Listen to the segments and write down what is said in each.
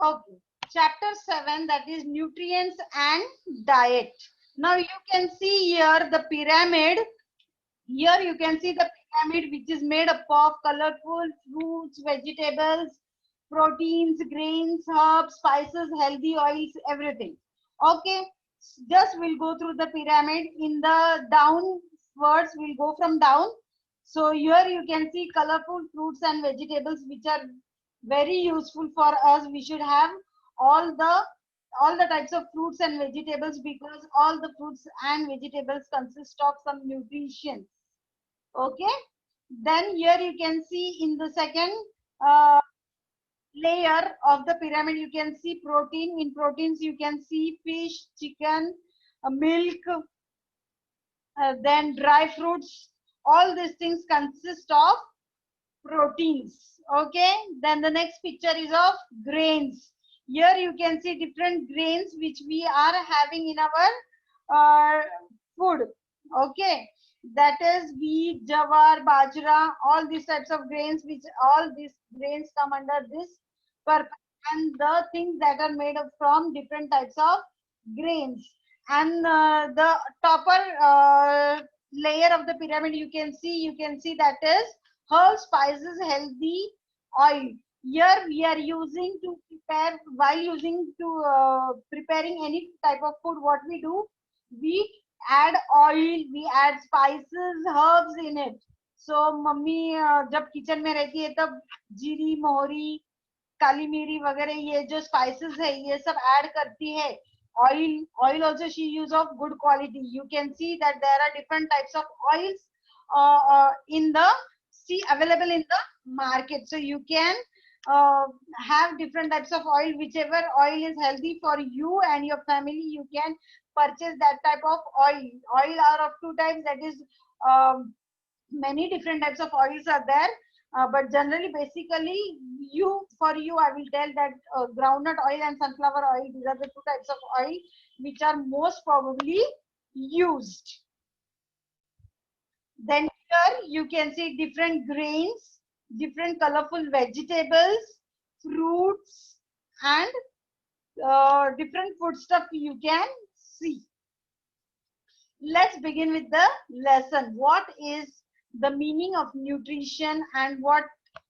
Okay. Chapter 7, that is nutrients and diet. Now you can see here the pyramid. Here you can see the pyramid which is made up of colorful fruits, vegetables, proteins, grains, herbs, spices, healthy oils, everything. Okay. Just we'll go through the pyramid. In the downwards, we'll go from down. So here you can see colorful fruits and vegetables which are very useful for us. We should have all the all the types of fruits and vegetables because all the fruits and vegetables consist of some nutrition. Okay. Then here you can see in the second uh, layer of the pyramid, you can see protein. In proteins, you can see fish, chicken, milk, then dry fruits. All these things consist of proteins. Okay. Then the next picture is of grains. Here you can see different grains which we are having in our uh, food. Okay. That is wheat, jawar, bajra, all these types of grains, which all these grains come under this purpose, and the things that are made up from different types of grains. And the topper layer of the pyramid, you can see that is herbs, spices, healthy oil. Here we are using to prepare, while using to preparing any type of food, what we do, we add oil, we add spices, herbs in it. So mummy जब kitchen में रहती है तब जीरी, मोहरी, काली मिरी वगैरह ये जो spices है ये सब ऐड करती है. Oil also she use of good quality. You can see that there are different types of oils in the see available in the market. So you can uh, have different types of oil. Whichever oil is healthy for you and your family, you can purchase that type of oil. Oil are of two types, that is many different types of oils are there, but generally basically you for you I will tell that groundnut oil and sunflower oil, these are the two types of oil which are most probably used. Then here you can see different grains, different colorful vegetables, fruits, and different food stuff you can see. Let's begin with the lesson. What is the meaning of nutrition and what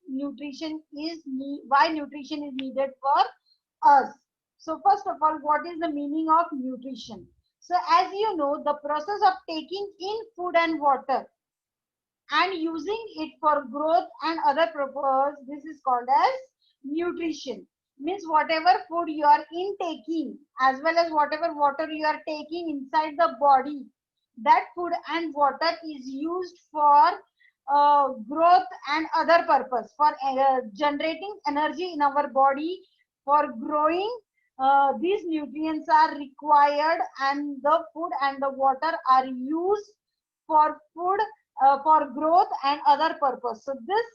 nutrition is, why nutrition is needed for us? So first of all, what is the meaning of nutrition? So as you know, the process of taking in food and water and using it for growth and other purpose, this is called as nutrition. Means whatever food you are intaking as well as whatever water you are taking inside the body, that food and water is used for growth and other purpose, for generating energy in our body, for growing. These nutrients are required and the food and the water are used for food, for growth and other purpose. So this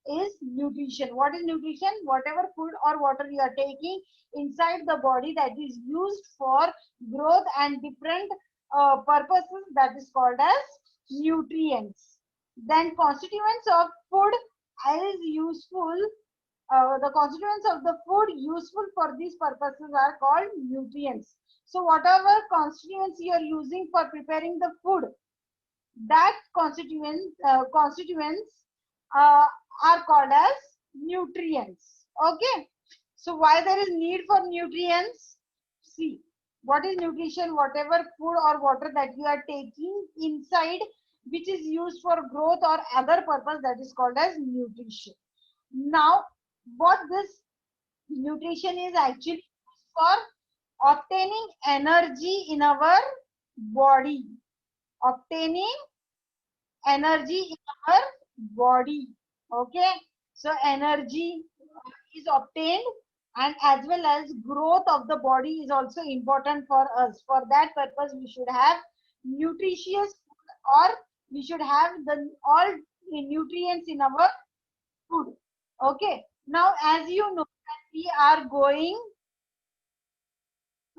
is nutrition. What is nutrition? Whatever food or water you are taking inside the body that is used for growth and different purposes, that is called as nutrients. Then constituents of food is useful. The constituents of the food useful for these purposes are called nutrients. So whatever constituents you are using for preparing the food, that constituents uh, are called as nutrients. Okay. So why there is need for nutrients? See, what is nutrition? Whatever food or water that you are taking inside which is used for growth or other purpose, that is called as nutrition. Now what this nutrition is actually for obtaining energy in our body, obtaining energy in our body. Okay. So energy is obtained, and as well as growth of the body is also important for us. For that purpose we should have nutritious food, or we should have the all nutrients in our food. Okay. Now as you know that we are going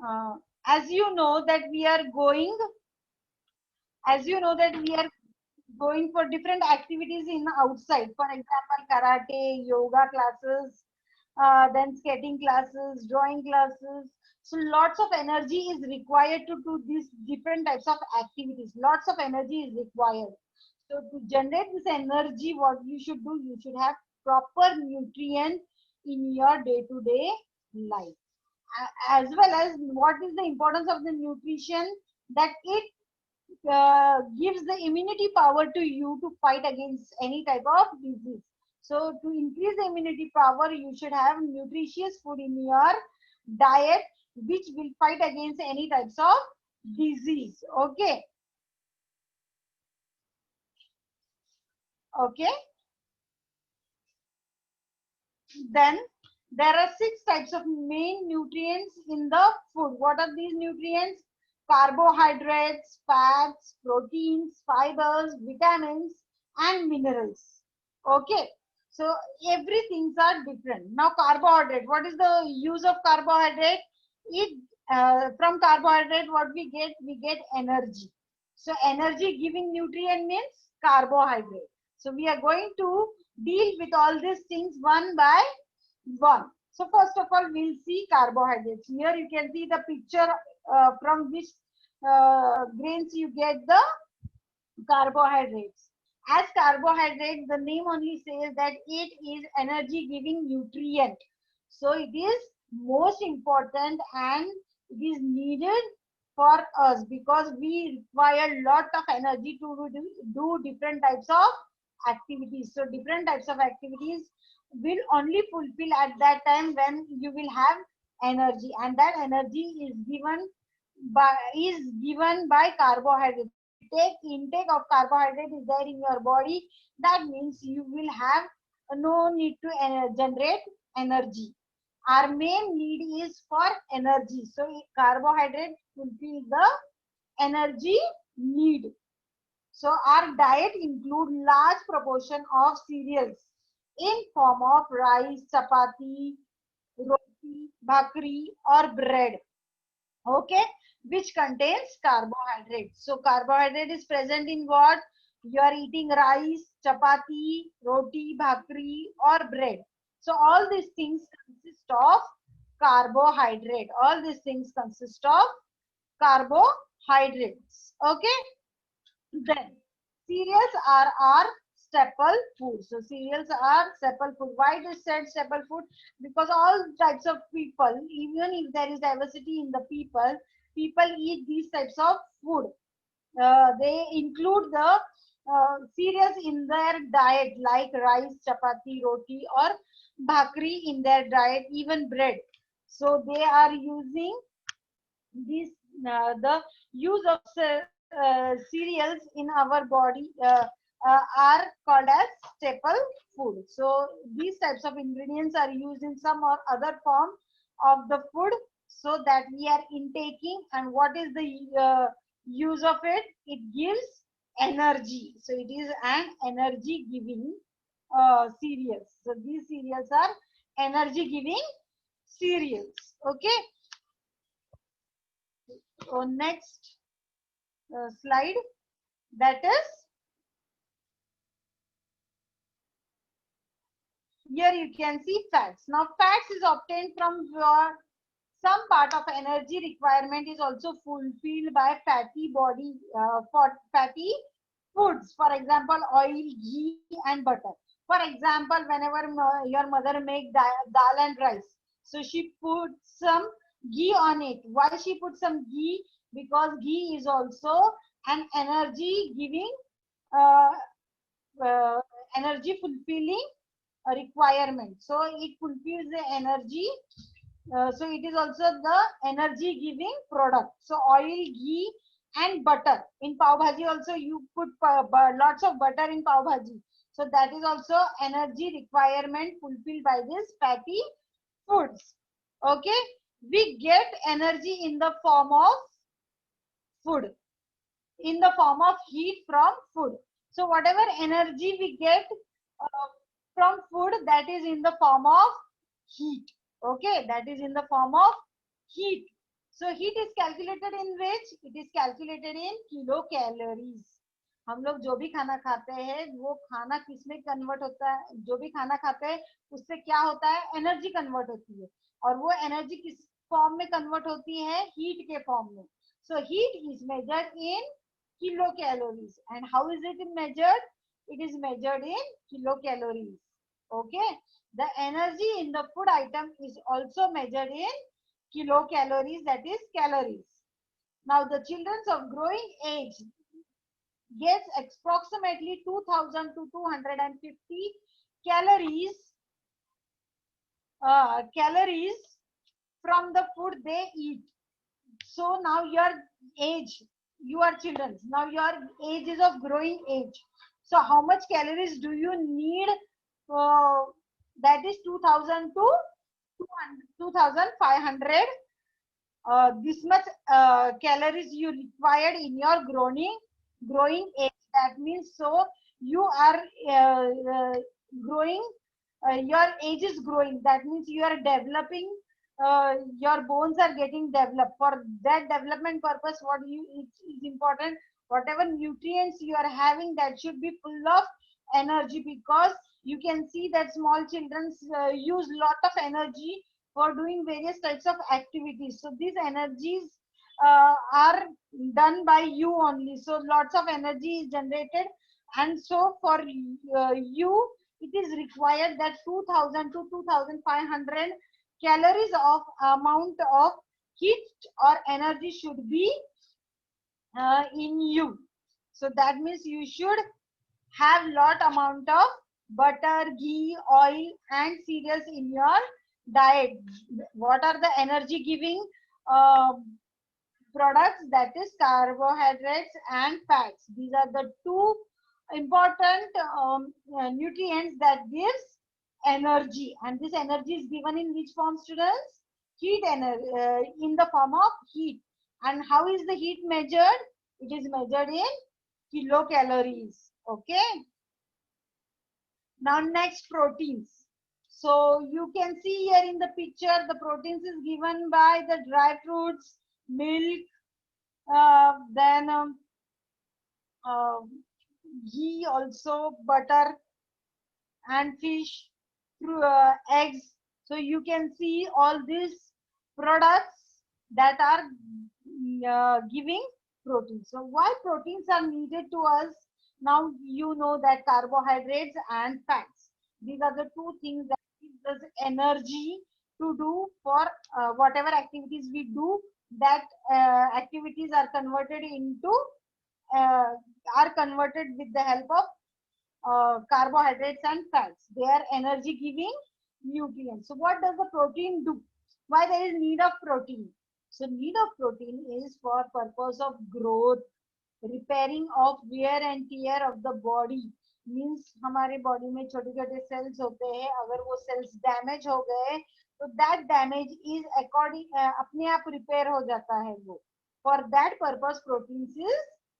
uh, as you know that we are going as you know that we are going for different activities in outside, for example karate, yoga classes, then skating classes, drawing classes. So lots of energy is required to do these different types of activities. Lots of energy is required. So to generate this energy, what you should do, you should have proper nutrients in your day-to-day life. As well as what is the importance of the nutrition, that it gives the immunity power to you to fight against any type of disease. So to increase the immunity power, you should have nutritious food in your diet, which will fight against any types of disease. Okay. Okay. Then there are 6 types of main nutrients in the food. What are these nutrients? Carbohydrates, fats, proteins, fibers, vitamins, and minerals. Okay. So everything's are different. Now carbohydrate. What is the use of carbohydrate? It from carbohydrate, what we get? We get energy. So energy giving nutrient means carbohydrate. So we are going to deal with all these things one by one. So first of all, we'll see carbohydrates. Here you can see the picture from which grains you get the carbohydrates. As carbohydrate, the name only says that it is energy giving nutrient. So it is most important and it is needed for us because we require lot of energy to do different types of activities. So different types of activities will only fulfill at that time when you will have energy, and that energy is given by carbohydrate. Take intake of carbohydrate is there in your body, that means you will have no need to generate energy. Our main need is for energy, so carbohydrate fulfill the energy need. So our diet include large proportion of cereals in form of rice, chapati, roti, bhakri or bread. Okay, which contains carbohydrates. So carbohydrate is present in what? You are eating rice, chapati, roti, bhakri or bread. So all these things consist of carbohydrate. All these things consist of carbohydrates. Okay. Then cereals are our staple food. So cereals are staple food. Why it is said staple food? Because all types of people, even if there is diversity in the people, people eat these types of food. They include the cereals in their diet, like rice, chapati, roti, or bhakri in their diet, even bread. So they are using this the use of cereals in our body are called as staple food. So these types of ingredients are used in some or other form of the food, so that we are intaking. And what is the use of it? It gives energy. So it is an energy giving cereals. So these cereals are energy giving cereals. Okay. So next slide, that is, here you can see fats. Now fats is obtained from your some part of energy requirement is also fulfilled by fatty body for fatty foods. For example, oil, ghee and butter. For example, whenever your mother make dal and rice, so she puts some ghee on it. Why she put some ghee? Because ghee is also an energy giving uh, uh, energy fulfilling requirement. So it fulfills the energy. So it is also the energy giving product. So oil, ghee and butter. In pav bhaji also you put lots of butter in pav bhaji. So that is also energy requirement fulfilled by this fatty foods. Okay. We get energy in the form of food, in the form of heat from food. So whatever energy we get from food, that is in the form of heat. Okay, that is in the form of heat. So heat is calculated in which? It is calculated in kilocalories. हम लोग जो भी खाना खाते हैं वो खाना किस में कन्वर्ट होता है, जो भी खाना खाते हैं उससे क्या होता है, एनर्जी कन्वर्ट होती है, और वो एनर्जी किस फॉर्म में कन्वर्ट होती है, हीट के फॉर्म में. So heat is measured in kilo calories. And how is it measured? It is measured in kilo calories. Okay, the energy in the food item is also measured in kilocalories, that is calories. Now the children of growing age gets approximately 2000 to 250 calories from the food they eat. So now your age, you are children, now your age is of growing age. So how much calories do you need? uh, that is 2000 to 2500. This much calories you required in your growing age. That means, so you are growing, your age is growing, that means you are developing, your bones are getting developed. For that development purpose, what you, it is important, whatever nutrients you are having, that should be full of energy, because you can see that small children use lot of energy for doing various types of activities. So these energies are done by you only. So lots of energy is generated, and so for you, it is required that 2000 to 2500 calories of amount of heat or energy should be in you. So that means you should have lot amount of butter, ghee, oil and cereals in your diet. What are the energy giving products? That is carbohydrates and fats. These are the two important nutrients that gives energy, and this energy is given in which form, students? Heat energy, in the form of heat. And how is the heat measured? It is measured in kilocalories. Okay, now next, proteins. So you can see here in the picture, the proteins is given by the dry fruits, milk, then uh, ghee, also butter and fish, through eggs. So you can see all these products that are giving protein. So why proteins are needed to us? Now you know that carbohydrates and fats, these are the two things that give us energy to do for whatever activities we do. That activities are converted into uh, are converted with the help of carbohydrates and fats. They are energy giving nutrients. So what does the protein do? Why there is need of protein? So need of protein is for purpose of growth, repairing of wear and tear of the body. Means हमारे body में छोटे छोटे sales होते हैं, अगर वो cells damage हो गए तो दैट डैमेज इज अकॉर्डिंग अपने आप रिपेयर हो जाता है वो. For that purpose proteins is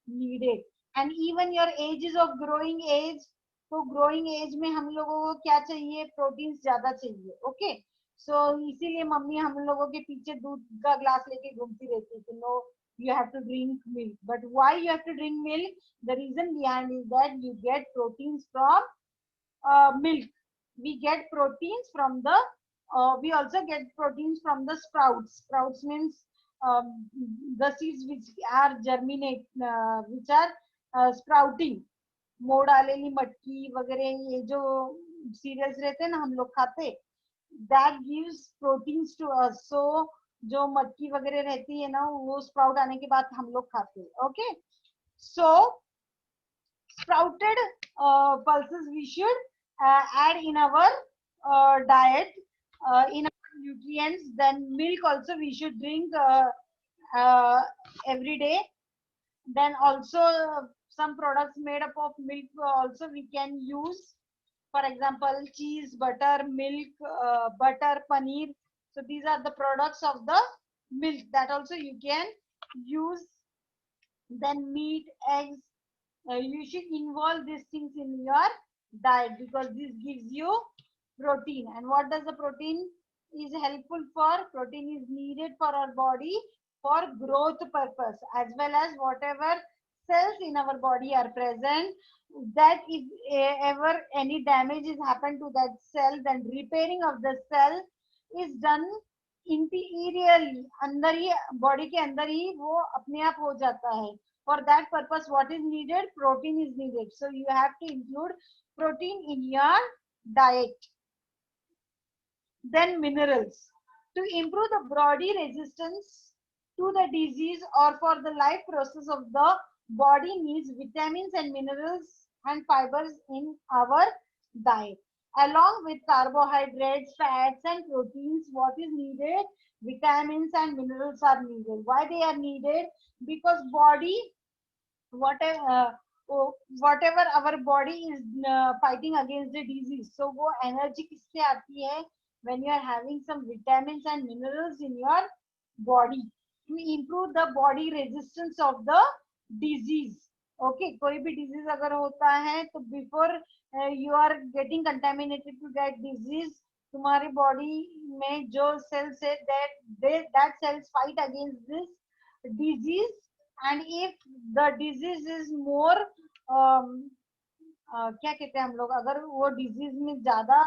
needed. And even your age is of growing age, तो ग्रोइंग एज में हम लोगों को क्या चाहिए, प्रोटीन्स ज्यादा चाहिए. ओके, सो इसीलिए मम्मी हम लोगों के पीछे दूध का ग्लास लेके घूमती रहती है, no you have to drink milk. But why you have to drink milk? The reason behind is that you get proteins from milk. We get proteins from the we also get proteins from the sprouts. Sprouts means the seeds which are germinate, which are sprouting. मोड़ डालेली मटकी वगैरह, ये जो serials रहते हैं ना हम लोग खाते, that gives proteins to us. So जो मटकी वगैरह रहती है ना, वो स्प्राउट आने के बाद हम लोग खाते हैं. Okay, so sprouted pulses we should add in our diet, in our nutrients. Then milk also we should drink uh, every day. Then also some products made up of milk also we can use. For example, cheese, butter, milk, butter, paneer. So these are the products of the milk that also you can use. Then meat, eggs. You should involve these things in your diet, because this gives you protein. And what does the protein is helpful for? Protein is needed for our body for growth purpose, as well as whatever cells in our body are present, that if ever any damage is happened to that cell, then repairing of the cell is done interiorly, अंदर ही body के अंदर ही वो अपने आप हो जाता है. For that purpose, what is needed? Protein is needed. So you have to include protein in your diet. Then minerals. To improve the body resistance to the disease or for the life process of the body needs vitamins and minerals and fibers in our diet. Along with carbohydrates, fats and proteins, what is needed? Vitamins and minerals are needed. Why they are needed? Because body, whatever whatever our body is fighting against the disease, so वो energy किससे आती है? When you are having some vitamins and minerals in your body to improve the body resistance of the disease. Okay, कोई भी disease अगर होता है तो before you are getting contaminated to that disease, तुम्हारी body में जो cells है that cells fight against this disease. And if the disease is more क्या कहते हैं हम लोग, अगर वो disease में ज्यादा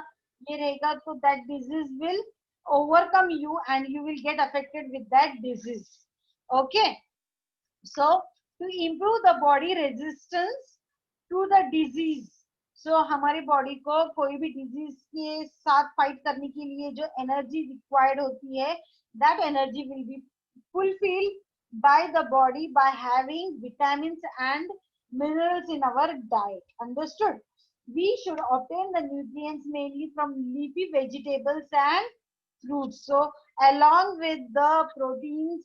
ये रहेगा तो that disease will overcome you and you will get affected with that disease. Okay, so to improve the body resistance to the disease, so हमारी बॉडी को कोई भी डिजीज के साथ फाइट करने के लिए जो एनर्जी रिक्वायर्ड होती है, that energy will be fulfilled by the body by having vitamins and minerals in our diet. Understood? We should obtain the nutrients mainly from leafy vegetables and fruits. So along with the proteins,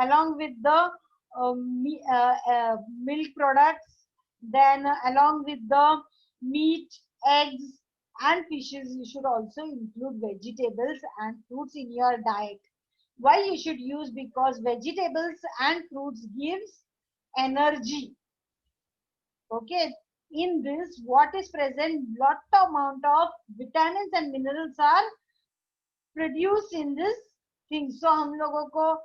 along with the milk products, then along with the meat, eggs and fishes, you should also include vegetables and fruits in your diet. Why you should use? Because vegetables and fruits gives energy. Okay, in this what is present, lot amount of vitamins and minerals are produced in this thing. So हम लोगों को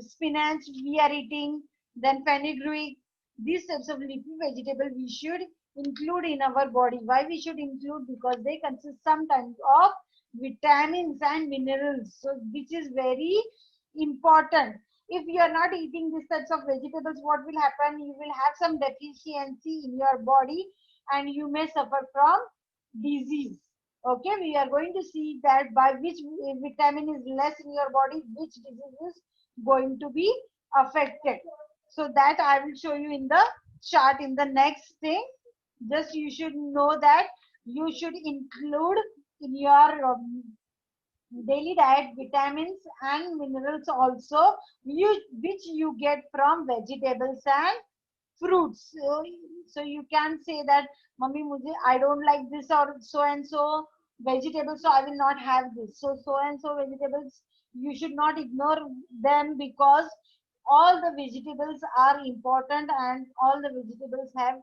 spinach we are eating, then fenugreek, these types of leafy vegetable we should include in our body. Why we should include? Because they consist sometimes of vitamins and minerals, so which is very important. If you are not eating these types of vegetables, what will happen? You will have some deficiency in your body and you may suffer from disease. Okay, we are going to see that by which vitamin is less in your body, which disease is going to be affected. So that I will show you in the chart in the next thing. Just you should know that you should include in your daily diet vitamins and minerals also, which you get from vegetables and fruits. So you can say that, Mummy, I don't like this or so and so vegetables, so I will not have this. So and so vegetables, you should not ignore them, because all the vegetables are important and all the vegetables have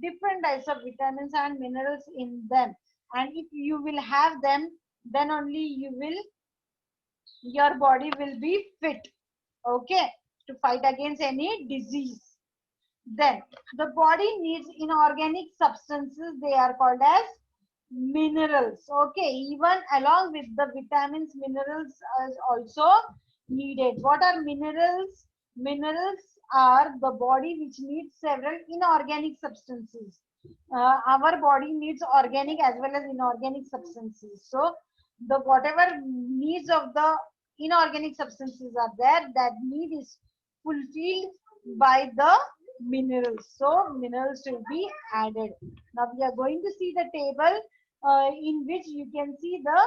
different types of vitamins and minerals in them. And if you will have them, then only your body will be fit, okay, to fight against any disease. Then the body needs inorganic substances, they are called as minerals. Okay, even along with the vitamins, minerals is also needed. What are minerals? Minerals are the body which needs several inorganic substances. Our body needs organic as well as inorganic substances. So the whatever needs of the inorganic substances are there, that need is fulfilled by the minerals. So minerals will be added. Now we are going to see the table in which you can see the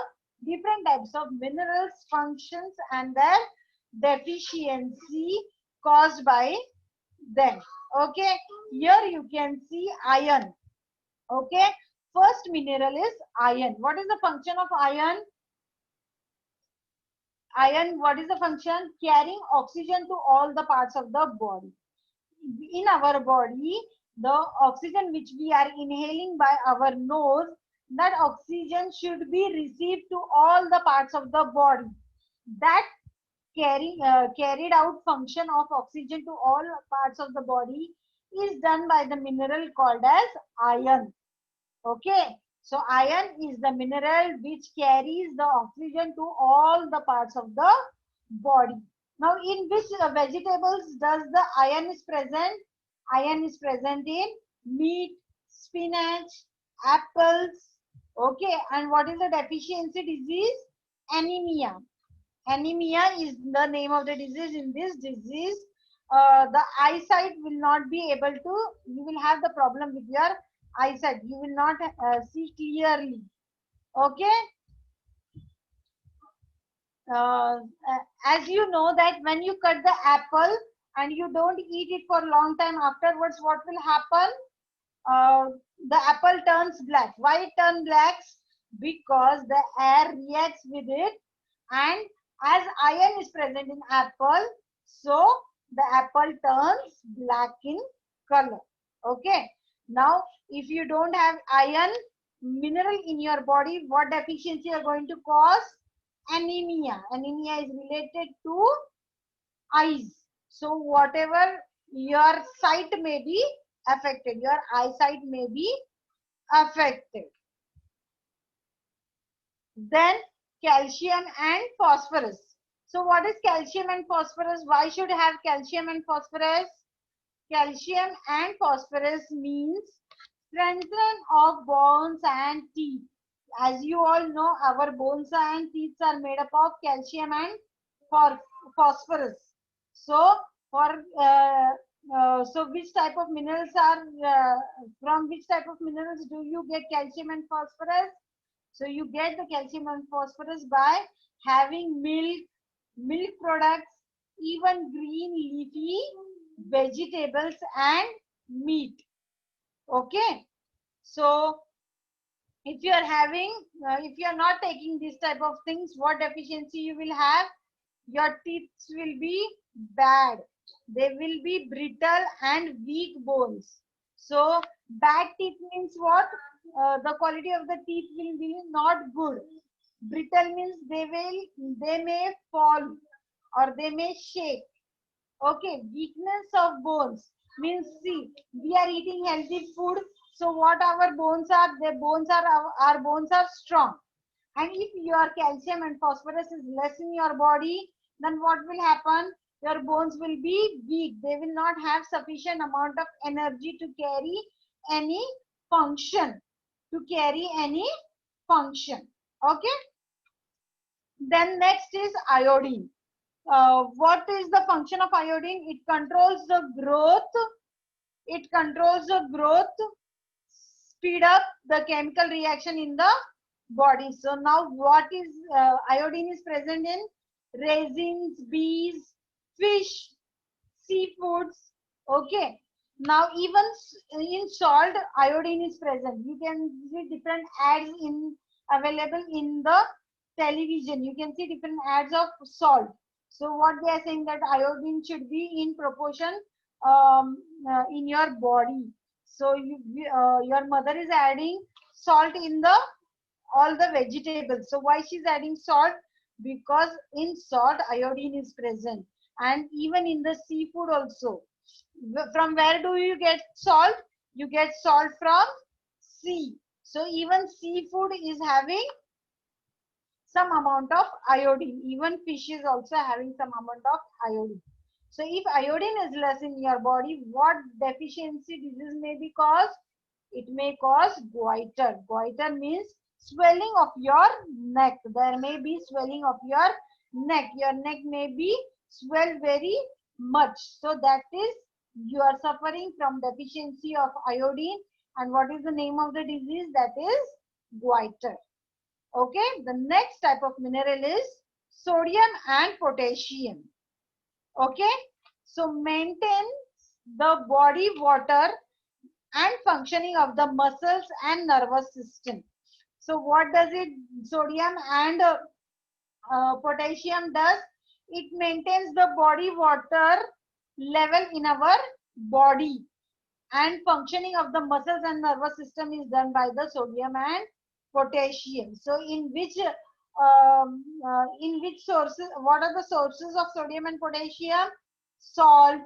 different types of minerals, functions and their deficiency caused by them. Okay, here you can see iron. Okay, first mineral is iron. What is the function of iron? Iron, what is the function? Carrying oxygen to all the parts of the body. In our body, the oxygen which we are inhaling by our nose, that oxygen should be received to all the parts of the body. That carried out function of oxygen to all parts of the body is done by the mineral called as iron. Okay, so iron is the mineral which carries the oxygen to all the parts of the body. Now, in which vegetables does the iron is present? Iron is present in meat, spinach, apples. Okay, and what is the deficiency disease? Anemia. Anemia is the name of the disease. In this disease, the eyesight will not be able to, you will have the problem with your eyesight. You will not see clearly. Okay. As you know that when you cut the apple and you don't eat it for a long time afterwards, what will happen? Uh, the apple turns black. Why it turns black? Because the air reacts with it, and as iron is present in apple, so the apple turns black in color. Okay. Now, if you don't have iron mineral in your body, what deficiency are going to cause? Anemia. Anemia is related to eyes. So whatever your sight may be affected, your eyesight may be affected. Then calcium and phosphorus. So what is calcium and phosphorus? Why should have calcium and phosphorus? Calcium and phosphorus means strengthening of bones and teeth. As you all know, our bones and teeth are made up of calcium and phosphorus. So, so which type of minerals are from which type of minerals do you get calcium and phosphorus? So you get the calcium and phosphorus by having milk products, even green leafy vegetables and meat. Okay. So if you are if you are not taking this type of things, what deficiency you will have? Your teeth will be bad. They will be brittle and weak bones. So bad teeth means what? The quality of the teeth will be not good. Brittle means they may fall or they may shake. Okay, weakness of bones means, see, we are eating healthy food. So what our bones are? Our bones are strong. And if your calcium and phosphorus is less in your body, then what will happen? Your bones will be weak. They will not have sufficient amount of energy to carry any function. Okay. Then next is iodine. What is the function of iodine? It controls the growth. Speed up the chemical reaction in the body. So now what is iodine is present in raisins, bees, fish, seafoods. Okay. Now even in salt, iodine is present. You can see different ads available in the television. You can see different ads of salt. So what they are saying that iodine should be in proportion in your body. So your mother is adding salt in all the vegetables. So why she's adding salt? Because in salt iodine is present, and even in the seafood also. From where do you get salt? You get salt from sea. So even seafood is having some amount of iodine. Even fish is also having some amount of iodine. So if iodine is less in your body, what deficiency disease may be caused? It may cause goiter. Goiter means swelling of your neck. There may be swelling of your neck. Your neck may be swelled very much. So that is, you are suffering from deficiency of iodine. And what is the name of the disease? That is goiter. Okay, the next type of mineral is sodium and potassium. Okay, so maintains the body water and functioning of the muscles and nervous system. So what does it, sodium and potassium does? It maintains the body water level in our body, and functioning of the muscles and nervous system is done by the sodium and potassium. So in which in which sources, what are the sources of sodium and potassium? Salt,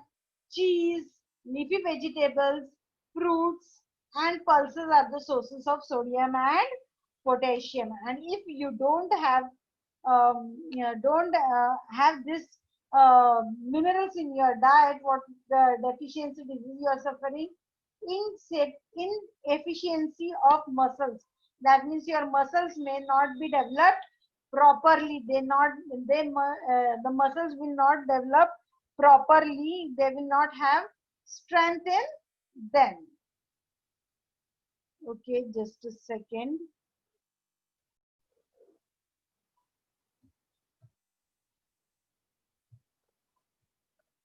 cheese, leafy vegetables, fruits, and pulses are the sources of sodium and potassium. And if you don't have this minerals in your diet, what the deficiency disease you are suffering? Inefficiency of muscles. That means your muscles may not be developed properly. The muscles will not develop properly. They will not have strength in them. Okay, just a second.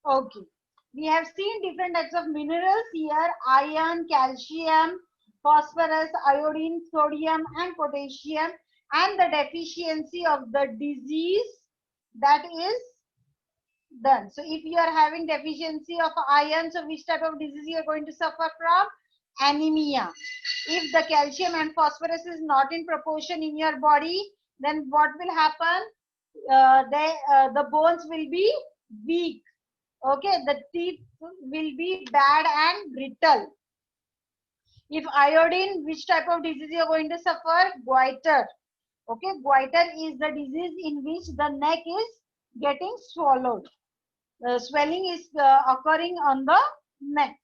Okay, we have seen different types of minerals here: iron, calcium, phosphorus, iodine, sodium, and potassium, and the deficiency of the disease that is done. So if you are having deficiency of iron, so which type of disease you are going to suffer from? Anemia. If the calcium and phosphorus is not in proportion in your body, then what will happen? The bones will be weak. Okay, the teeth will be bad and brittle. If iodine, which type of disease you are going to suffer? Goiter. Okay, goiter is the disease in which the neck is getting swallowed. Swelling is occurring on the neck.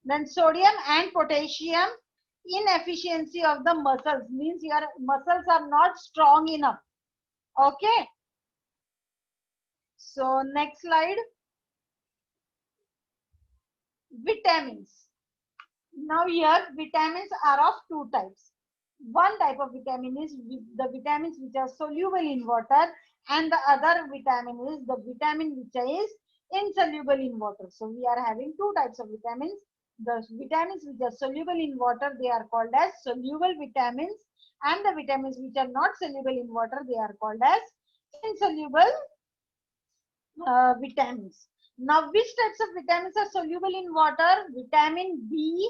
Then sodium and potassium, inefficiency of the muscles, means your muscles are not strong enough. Okay. So next slide. Vitamins. Now here vitamins are of two types. One type of vitamin is the vitamins which are soluble in water, and the other vitamin is the vitamin which is insoluble in water. So we are having two types of vitamins. The vitamins which are soluble in water, they are called as soluble vitamins, and the vitamins which are not soluble in water, they are called as insoluble vitamins. Now, which types of vitamins are soluble in water? Vitamin B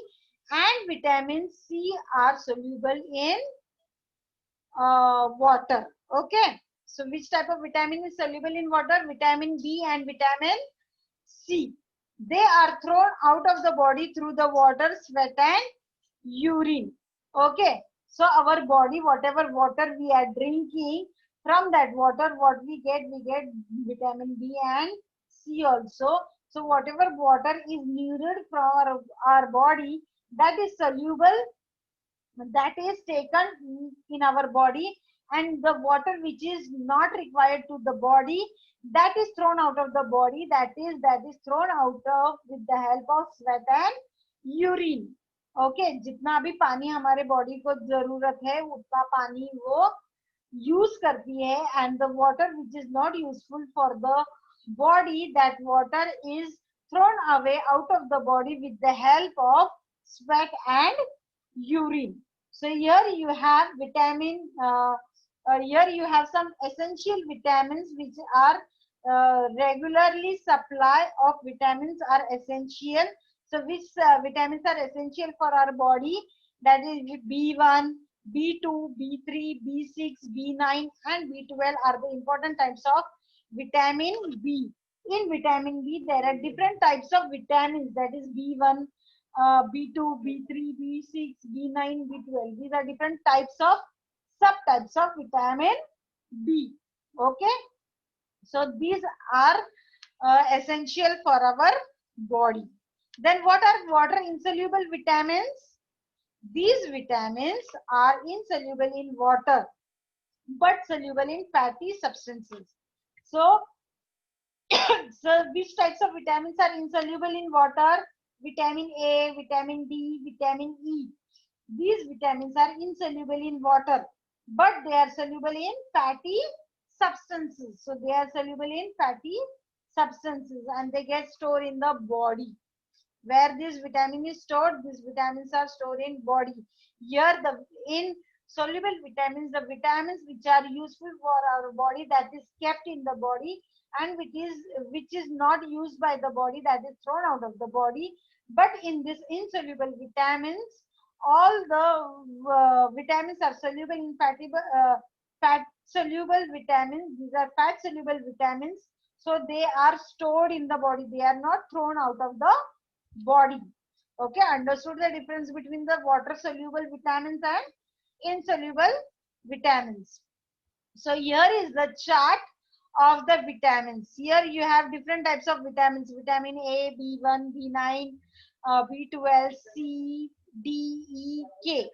and vitamin C are soluble in water. Okay. So, which type of vitamin is soluble in water? Vitamin B and vitamin C. They are thrown out of the body through the water, sweat, and urine. Okay. So, our body, whatever water we are drinking, from that water, what we get vitamin B and C also. So, whatever water is needed from our body, that is soluble, that is taken in our body, and the water which is not required to the body, that is thrown out of the body, that is thrown out of with the help of sweat and urine. Okay, जितना भी पानी हमारे body को जरूरत है उतना पानी वो use करती है, and the water which is not useful for the body, that water is thrown away out of the body with the help of sweat and urine. So here you have here you have some essential vitamins which are regularly supply of vitamins are essential. So which vitamins are essential for our body? That is B1, B2, B3, B6, B9 and B12 are the important types of vitamin B. In vitamin B, there are different types of vitamins, that is B1, B2, B3, B6, B9, B12. These are different types of subtypes of vitamin B. Okay. So these are essential for our body. Then what are water insoluble vitamins? These vitamins are insoluble in water but soluble in fatty substances. So, so which types of vitamins are insoluble in water? Vitamin A, vitamin D, vitamin E. These vitamins are insoluble in water, but they are soluble in fatty substances. So they are soluble in fatty substances and they get stored in the body. Where this vitamin is stored, these vitamins are stored in body. Here the in soluble vitamins, the vitamins which are useful for our body, that is kept in the body, and which is not used by the body, that is thrown out of the body. But in this insoluble vitamins, all the vitamins are soluble in fat soluble vitamins. These are fat soluble vitamins. So they are stored in the body. They are not thrown out of the body. Okay, understood the difference between the water soluble vitamins and insoluble vitamins. So here is the chart of the vitamins. Here you have different types of vitamins. Vitamin A, B1, B9, B12, C, D, E, K.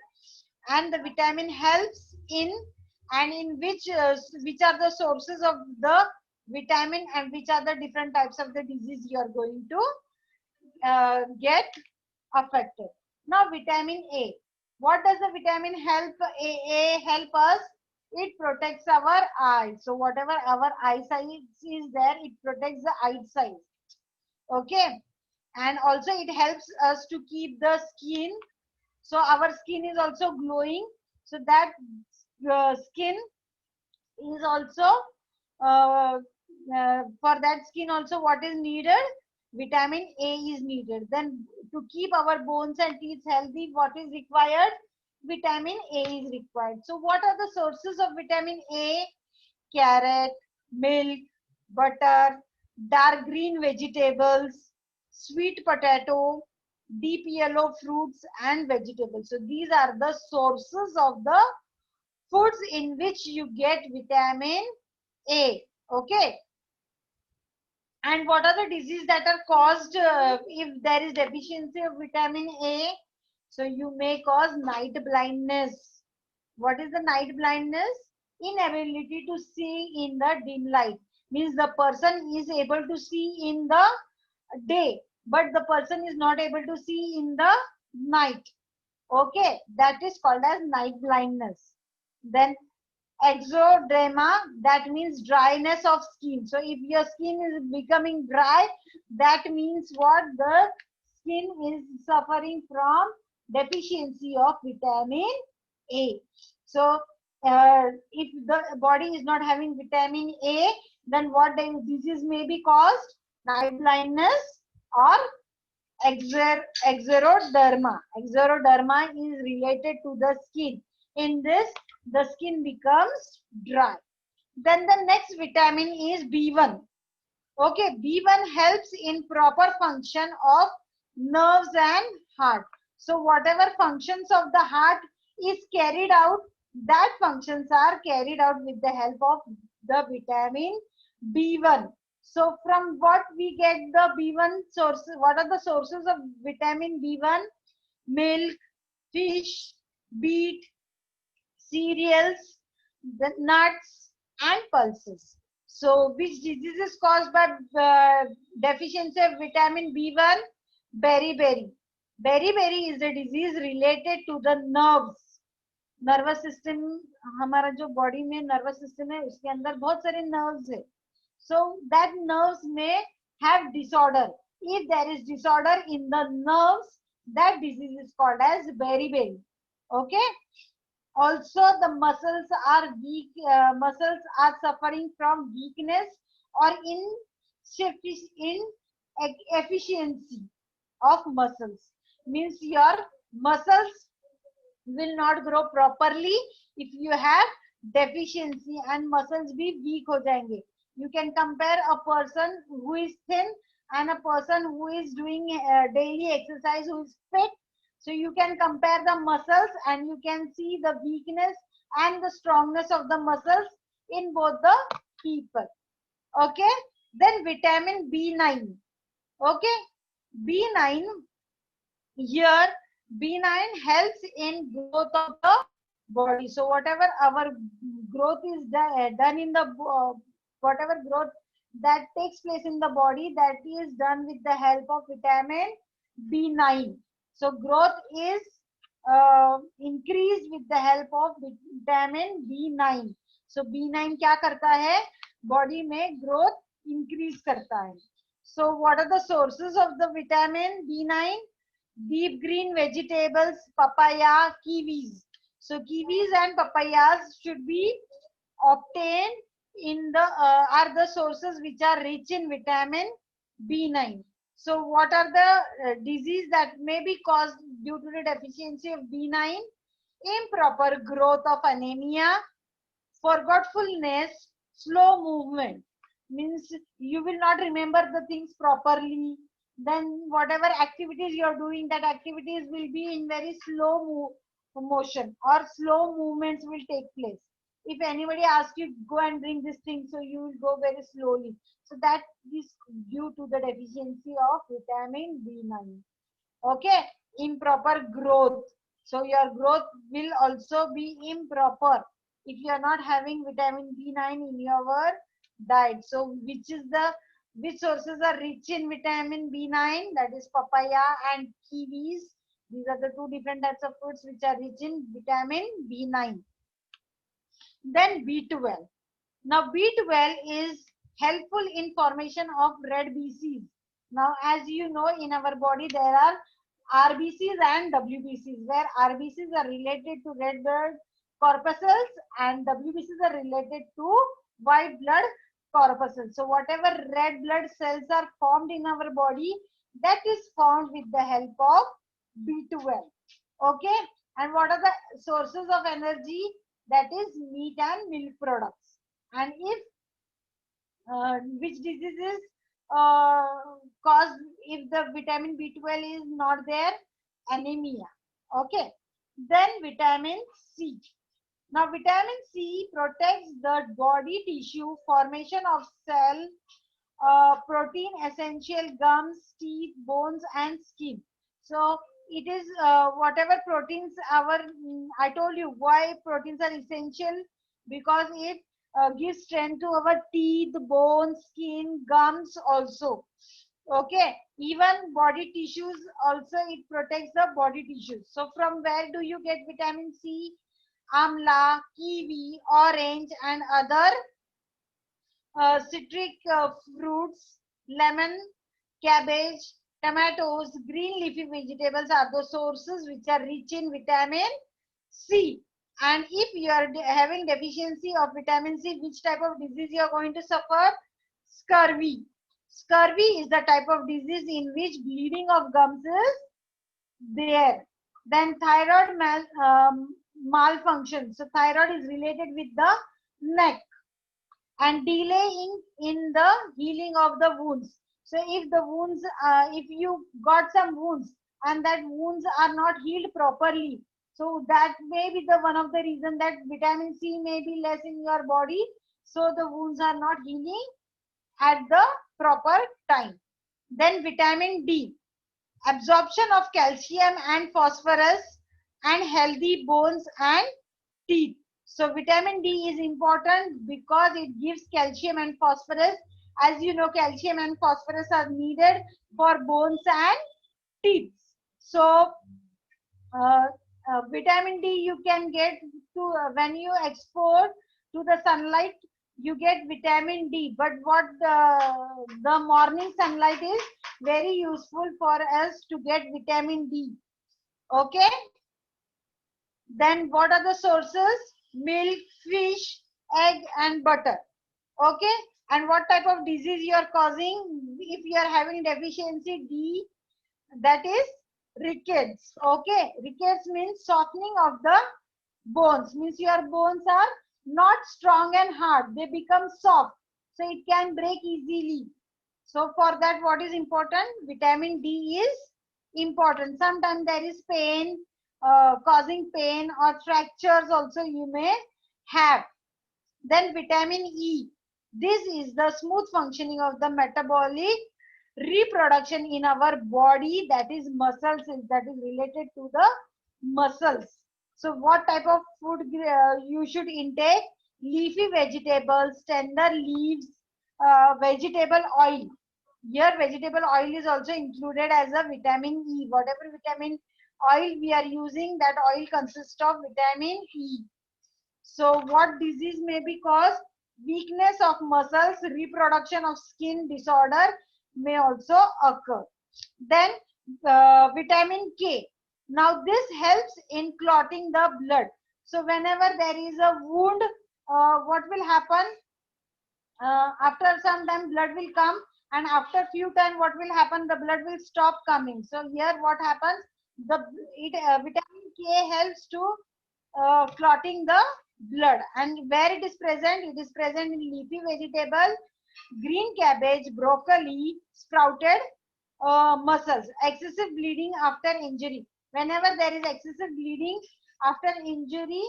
And the vitamin helps in, and in which are the sources of the vitamin, and which are the different types of the disease you are going to get affected. Now vitamin A. What does the vitamin A help us? It protects our eyes. So whatever our eyesight is there, it protects the eyesight. Okay. And also it helps us to keep the skin. So our skin is also glowing. So that skin is also for that skin also what is needed? Vitamin A is needed. Then to keep our bones and teeth healthy, what is required? Vitamin A is required. So what are the sources of vitamin A? Carrot, milk, butter, dark green vegetables, sweet potato, deep yellow fruits and vegetables. So these are the sources of the foods in which you get vitamin A. Okay. And what are the diseases that are caused if there is deficiency of vitamin A? So you may cause night blindness. What is the night blindness? Inability to see in the dim light. Means the person is able to see in the day, but the person is not able to see in the night. Okay, that is called as night blindness. Then eczema, that means dryness of skin. So if your skin is becoming dry, that means what? The skin is suffering from deficiency of vitamin A. So if the body is not having vitamin A, then what disease may be caused? Night blindness or eczeroderma. Eczeroderma is related to the skin. In this, the skin becomes dry. Then the next vitamin is B1. Okay, B1 helps in proper function of nerves and heart. So whatever functions of the heart is carried out, that functions are carried out with the help of the vitamin B1. So from what we get the B1 sources? What are the sources of vitamin B1? Milk, fish, beet, cereals, the nuts and pulses. So which disease is caused by deficiency of vitamin B1? Beriberi. Beriberi is a disease related to the nerves. Nervous system, हमारा जो body में nervous system है उसके अंदर बहुत सारे nerves है. So that nerves may have disorder. If there is disorder in the nerves, that disease is called as beriberi. Okay. Also the muscles are weak. Muscles are suffering from weakness or inefficiency of muscles. Means your muscles will not grow properly if you have deficiency, and muscles भी weak हो जाएंगे. You can compare a person who is thin and a person who is doing daily exercise, who is fit. So you can compare the muscles and you can see the weakness and the strongness of the muscles in both the people. Okay. Then vitamin B9. Okay. B9, here B9 helps in growth of the body. So whatever our growth is done in the whatever growth that takes place in the body, that is done with the help of vitamin B9. So growth is increased with the help of vitamin B9. So B9 क्या करता है? Body में growth increase करता है. So what are the sources of the vitamin B9? Deep green vegetables, papaya, kiwis. So kiwis and papayas should be obtained in the are the sources which are rich in vitamin B9. So what are the disease that may be caused due to the deficiency of B9? Improper growth of anemia, Forgetfulness, slow movement, means you will not remember the things properly. Then whatever activities you are doing, that activities will be in very slow motion, or slow movements will take place. If anybody asks you go and bring this thing, so you will go very slowly. So that is due to the deficiency of vitamin B9. Okay, improper growth. So your growth will also be improper if you are not having vitamin B9 in your diet. So which sources are rich in vitamin B9? That is papaya and kiwis. These are the two different types of fruits which are rich in vitamin B9. Then B12. Now B12 is helpful in formation of red BCs. Now as you know, in our body there are RBCs and WBCs, where RBCs are related to red blood corpuscles and WBCs are related to white blood corpuscles. So whatever red blood cells are formed in our body, that is formed with the help of B12. Okay, and what are the sources of energy? That is meat and milk products. And if which diseases caused if the vitamin B12 is not there? Anemia. Okay, then vitamin C. Now vitamin C protects the body tissue formation of cell, protein essential gums, teeth, bones and skin. So it is whatever proteins I told you why proteins are essential, because it gives strength to our teeth, bones, skin, gums also. Okay, even body tissues also, it protects the body tissues. So from where do you get vitamin C? Amla, kiwi, orange and other citric fruits, lemon, cabbage, tomatoes, green leafy vegetables are the sources which are rich in vitamin C. And if you are having deficiency of vitamin C, which type of disease you are going to suffer? Scurvy. Scurvy is the type of disease in which bleeding of gums is there. Then thyroid malfunction. So thyroid is related with the neck and delay in the healing of the wounds. So if the wounds, if you got some wounds and that wounds are not healed properly, so that may be the one of the reason that vitamin C may be less in your body. So the wounds are not healing at the proper time. Then vitamin D, absorption of calcium and phosphorus and healthy bones and teeth. So vitamin D is important because it gives calcium and phosphorus. As you know, calcium and phosphorus are needed for bones and teeth. So vitamin D you can get to when you expose to the sunlight, you get vitamin D. But what the morning sunlight is very useful for us to get vitamin D. Okay. Then what are the sources? Milk, fish, egg and butter. Okay. And what type of disease you are causing if you are having deficiency D? That is rickets. Okay. Rickets means softening of the bones. Means your bones are not strong and hard. They become soft. So it can break easily. So for that, what is important? Vitamin D is important. Sometimes there is pain, causing pain or fractures also you may have. Then vitamin E. This is the smooth functioning of the metabolic reproduction in our body, that is muscles, that is related to the muscles. So what type of food you should intake? Leafy vegetables, tender leaves, vegetable oil. Here vegetable oil is also included as a vitamin E. Whatever vitamin oil we are using, that oil consists of vitamin E. So what disease may be caused? Weakness of muscles, reproduction of skin disorder may also occur. Then vitamin K. Now this helps in clotting the blood. So whenever there is a wound, what will happen? After some time blood will come, and after few time what will happen? The blood will stop coming. So here what happens? Vitamin K helps to clotting the blood. And where it is present? It is present in leafy vegetable, green cabbage, broccoli, sprouted muscles. Excessive bleeding after injury. Whenever there is excessive bleeding after injury,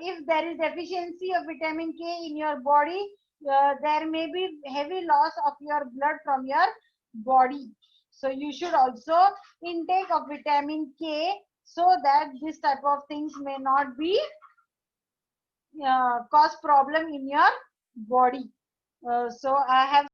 if there is deficiency of vitamin K in your body, there may be heavy loss of your blood from your body. So you should also intake of vitamin K so that this type of things may not be cause problem in your body. So I have